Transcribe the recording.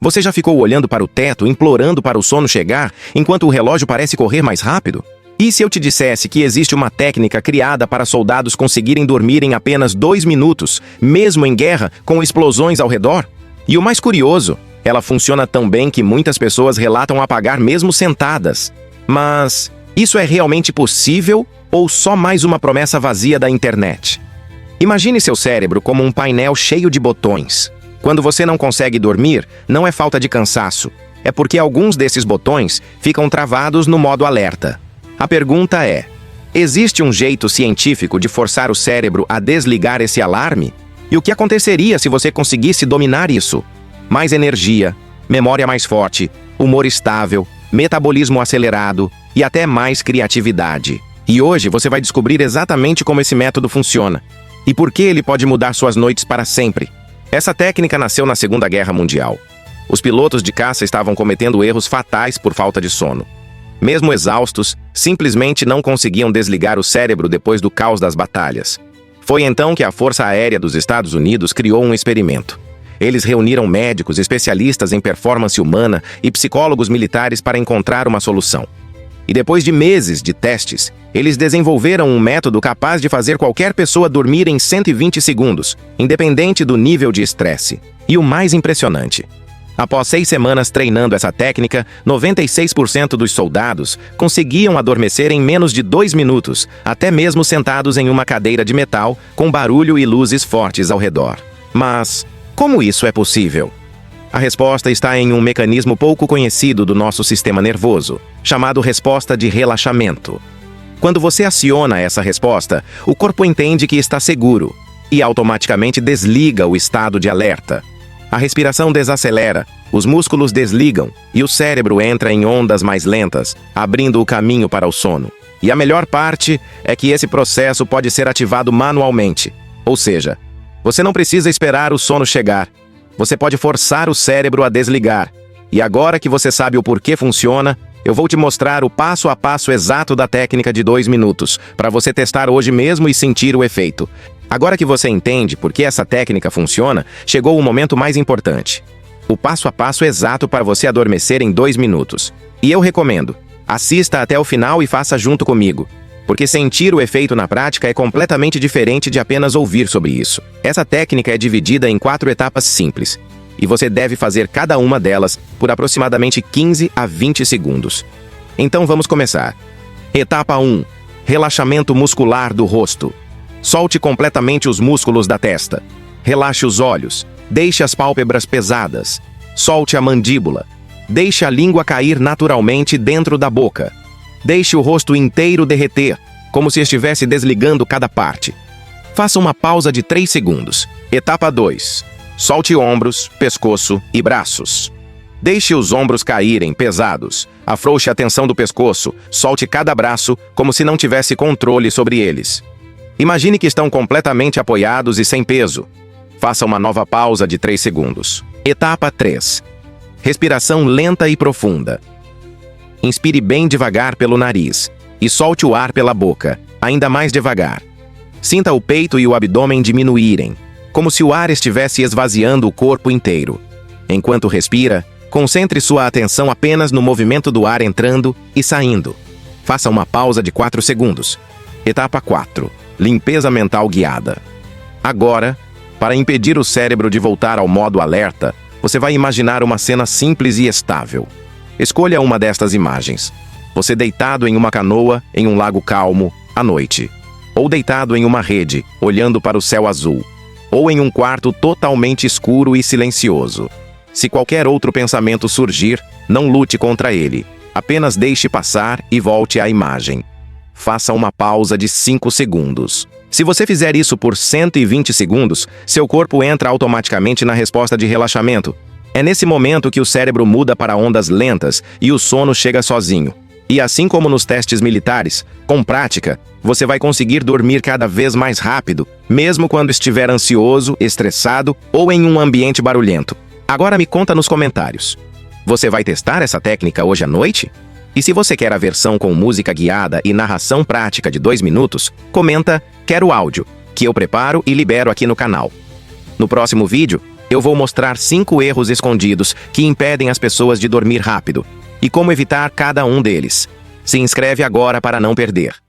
Você já ficou olhando para o teto, implorando para o sono chegar, enquanto o relógio parece correr mais rápido? E se eu te dissesse que existe uma técnica criada para soldados conseguirem dormir em apenas 2 minutos, mesmo em guerra, com explosões ao redor? E o mais curioso, ela funciona tão bem que muitas pessoas relatam apagar mesmo sentadas. Mas isso é realmente possível ou só mais uma promessa vazia da internet? Imagine seu cérebro como um painel cheio de botões. Quando você não consegue dormir, não é falta de cansaço. É porque alguns desses botões ficam travados no modo alerta. A pergunta é: existe um jeito científico de forçar o cérebro a desligar esse alarme? E o que aconteceria se você conseguisse dominar isso? Mais energia, memória mais forte, humor estável, metabolismo acelerado e até mais criatividade. E hoje você vai descobrir exatamente como esse método funciona e por que ele pode mudar suas noites para sempre. Essa técnica nasceu na Segunda Guerra Mundial. Os pilotos de caça estavam cometendo erros fatais por falta de sono. Mesmo exaustos, simplesmente não conseguiam desligar o cérebro depois do caos das batalhas. Foi então que a Força Aérea dos Estados Unidos criou um experimento. Eles reuniram médicos, especialistas em performance humana e psicólogos militares para encontrar uma solução. E depois de meses de testes, eles desenvolveram um método capaz de fazer qualquer pessoa dormir em 120 segundos, independente do nível de estresse. E o mais impressionante: após 6 semanas treinando essa técnica, 96% dos soldados conseguiam adormecer em menos de 2 minutos, até mesmo sentados em uma cadeira de metal, com barulho e luzes fortes ao redor. Mas como isso é possível? A resposta está em um mecanismo pouco conhecido do nosso sistema nervoso, chamado resposta de relaxamento. Quando você aciona essa resposta, o corpo entende que está seguro e automaticamente desliga o estado de alerta. A respiração desacelera, os músculos desligam e o cérebro entra em ondas mais lentas, abrindo o caminho para o sono. E a melhor parte é que esse processo pode ser ativado manualmente, ou seja, você não precisa esperar o sono chegar. Você pode forçar o cérebro a desligar. E agora que você sabe o porquê funciona, eu vou te mostrar o passo a passo exato da técnica de 2 minutos, para você testar hoje mesmo e sentir o efeito. Agora que você entende por que essa técnica funciona, chegou o momento mais importante. O passo a passo exato para você adormecer em 2 minutos. E eu recomendo, assista até o final e faça junto comigo. Porque sentir o efeito na prática é completamente diferente de apenas ouvir sobre isso. Essa técnica é dividida em 4 etapas simples, e você deve fazer cada uma delas por aproximadamente 15 a 20 segundos. Então vamos começar. Etapa 1. Relaxamento muscular do rosto. Solte completamente os músculos da testa. Relaxe os olhos. Deixe as pálpebras pesadas. Solte a mandíbula. Deixe a língua cair naturalmente dentro da boca. Deixe o rosto inteiro derreter, como se estivesse desligando cada parte. Faça uma pausa de 3 segundos. Etapa 2. Solte ombros, pescoço e braços. Deixe os ombros caírem pesados. Afrouxe a tensão do pescoço. Solte cada braço como se não tivesse controle sobre eles. Imagine que estão completamente apoiados e sem peso. Faça uma nova pausa de 3 segundos. Etapa 3. Respiração lenta e profunda. Inspire bem devagar pelo nariz e solte o ar pela boca, ainda mais devagar. Sinta o peito e o abdômen diminuírem, como se o ar estivesse esvaziando o corpo inteiro. Enquanto respira, concentre sua atenção apenas no movimento do ar entrando e saindo. Faça uma pausa de 4 segundos. Etapa 4. Limpeza mental guiada. Agora, para impedir o cérebro de voltar ao modo alerta, você vai imaginar uma cena simples e estável. Escolha uma destas imagens. Você deitado em uma canoa, em um lago calmo, à noite. Ou deitado em uma rede, olhando para o céu azul. Ou em um quarto totalmente escuro e silencioso. Se qualquer outro pensamento surgir, não lute contra ele. Apenas deixe passar e volte à imagem. Faça uma pausa de 5 segundos. Se você fizer isso por 120 segundos, seu corpo entra automaticamente na resposta de relaxamento. É nesse momento que o cérebro muda para ondas lentas e o sono chega sozinho. E assim como nos testes militares, com prática, você vai conseguir dormir cada vez mais rápido, mesmo quando estiver ansioso, estressado ou em um ambiente barulhento. Agora me conta nos comentários. Você vai testar essa técnica hoje à noite? E se você quer a versão com música guiada e narração prática de 2 minutos, comenta "Quero áudio", que eu preparo e libero aqui no canal. No próximo vídeo, Eu vou mostrar 5 erros escondidos que impedem as pessoas de dormir rápido e como evitar cada um deles. Se inscreve agora para não perder.